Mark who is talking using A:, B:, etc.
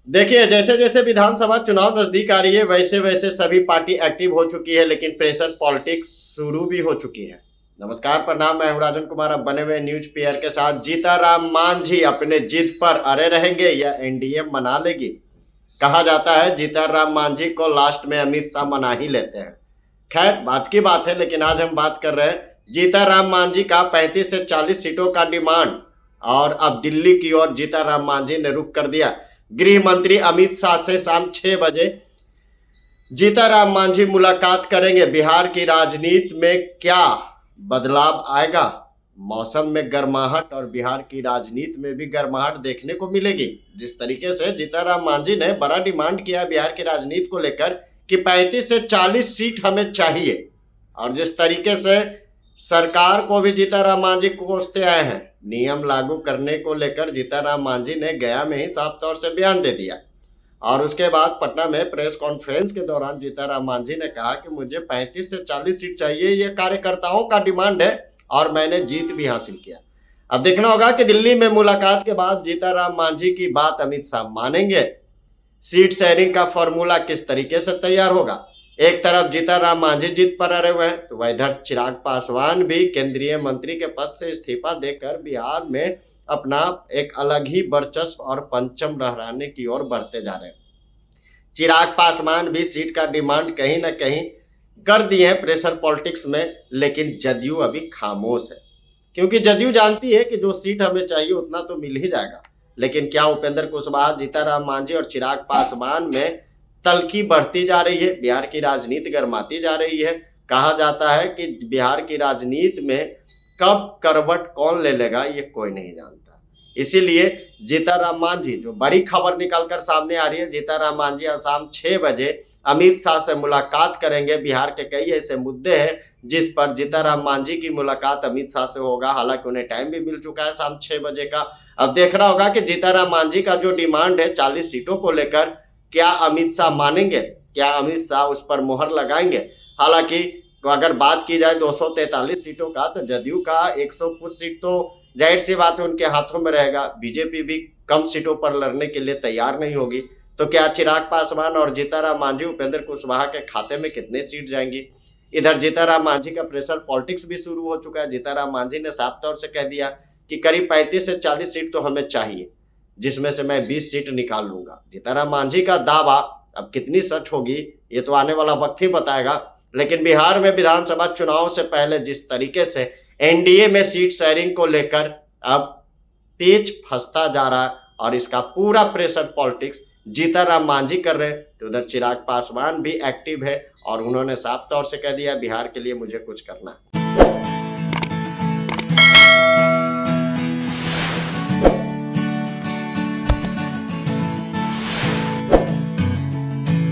A: देखिए, जैसे जैसे विधानसभा चुनाव नजदीक आ रही है वैसे वैसे सभी पार्टी एक्टिव हो चुकी है, लेकिन प्रेशर पॉलिटिक्स शुरू भी हो चुकी है। नमस्कार, प्रणाम, मैं हूं राजन कुमार। अब बने हुए न्यूज पेयर के साथ जीताराम मांझी अपने जिद पर अड़े रहेंगे या एनडीए मना लेगी। कहा जाता है जीताराम मांझी को लास्ट में अमित शाह मना ही लेते हैं। खैर, बात की बात है, लेकिन आज हम बात कर रहे हैं जीताराम मांझी का 35 से 40 सीटों का डिमांड। और अब दिल्ली की ओर जीताराम मांझी ने रुख कर दिया। गृह मंत्री अमित शाह से शाम 6 बजे जीताराम मांझी मुलाकात करेंगे। बिहार की राजनीति में क्या बदलाव आएगा? मौसम में गर्माहट और बिहार की राजनीति में भी गर्माहट देखने को मिलेगी। जिस तरीके से जीताराम मांझी ने बड़ा डिमांड किया बिहार की राजनीति को लेकर कि 35 से 40 सीट हमें चाहिए, और जिस तरीके से सरकार को भी जीताराम मांझी कोसते आए हैं, नियम लागू करने को लेकर जीताराम मांझी ने गया में ही साफ तौर से बयान दे दिया। और उसके बाद पटना में प्रेस कॉन्फ्रेंस के दौरान जीताराम मांझी ने कहा कि मुझे 35 से 40 सीट चाहिए, ये कार्यकर्ताओं का डिमांड है और मैंने जीत भी हासिल किया। अब देखना होगा कि दिल्ली में मुलाकात के बाद जीताराम मांझी की बात अमित शाह मानेंगे। सीट शेयरिंग का फॉर्मूला किस तरीके से तैयार होगा? एक तरफ जीताराम मांझी जीत पर अड़े हुए हैं, तो वह इधर चिराग पासवान भी केंद्रीय मंत्री के पद से इस्तीफा देकर बिहार में अपना एक अलग ही वर्चस्व और पंचम लहराने की ओर बढ़ते जा रहे हैं। चिराग पासवान भी सीट का डिमांड कहीं ना कहीं कर दिए हैं प्रेशर पॉलिटिक्स में, लेकिन जदयू अभी खामोश है, क्योंकि जदयू जानती है कि जो सीट हमें चाहिए उतना तो मिल ही जाएगा। लेकिन क्या उपेंद्र कुशवाहा, जीताराम मांझी और चिराग पासवान में तल्खी बढ़ती जा रही है? बिहार की राजनीति गर्माती जा रही है। कहा जाता है कि बिहार की राजनीति में कब करवट कौन ले लेगा ये कोई नहीं जानता। इसीलिए जीताराम मांझी, जो बड़ी खबर निकलकर सामने आ रही है, जीताराम मांझी आज शाम 6 बजे अमित शाह से मुलाकात करेंगे। बिहार के कई ऐसे मुद्दे हैं जिस पर जीताराम मांझी की मुलाकात अमित शाह से होगा। हालांकि उन्हें टाइम भी मिल चुका है शाम 6 बजे का। अब देखना होगा कि जीताराम मांझी का जो डिमांड है 40 सीटों को लेकर, क्या अमित शाह मानेंगे? क्या अमित शाह उस पर मोहर लगाएंगे? हालांकि अगर बात की जाए 243 सीटों का, तो जदयू का 100 कुछ सीट तो जाहिर सी बात है उनके हाथों में रहेगा। बीजेपी भी कम सीटों पर लड़ने के लिए तैयार नहीं होगी। तो क्या चिराग पासवान और जीताराम मांझी, उपेंद्र कुशवाहा के खाते में कितने सीट जाएंगी? इधर जीताराम मांझी का प्रेशर पॉलिटिक्स भी शुरू हो चुका है। जीताराम मांझी ने साफ तौर से कह दिया कि करीब 35 से 40 सीट तो हमें चाहिए, जिसमें से मैं 20 सीट निकाल लूंगा। जीताराम मांझी का दावा अब कितनी सच होगी ये तो आने वाला वक्त ही बताएगा। लेकिन बिहार में विधानसभा चुनाव से पहले जिस तरीके से एनडीए में सीट शेयरिंग को लेकर अब पेच फंसता जा रहा है और इसका पूरा प्रेशर पॉलिटिक्स जीताराम मांझी कर रहे हैं, तो उधर चिराग पासवान भी एक्टिव है और उन्होंने साफ तौर से कह दिया बिहार के लिए मुझे कुछ करना है।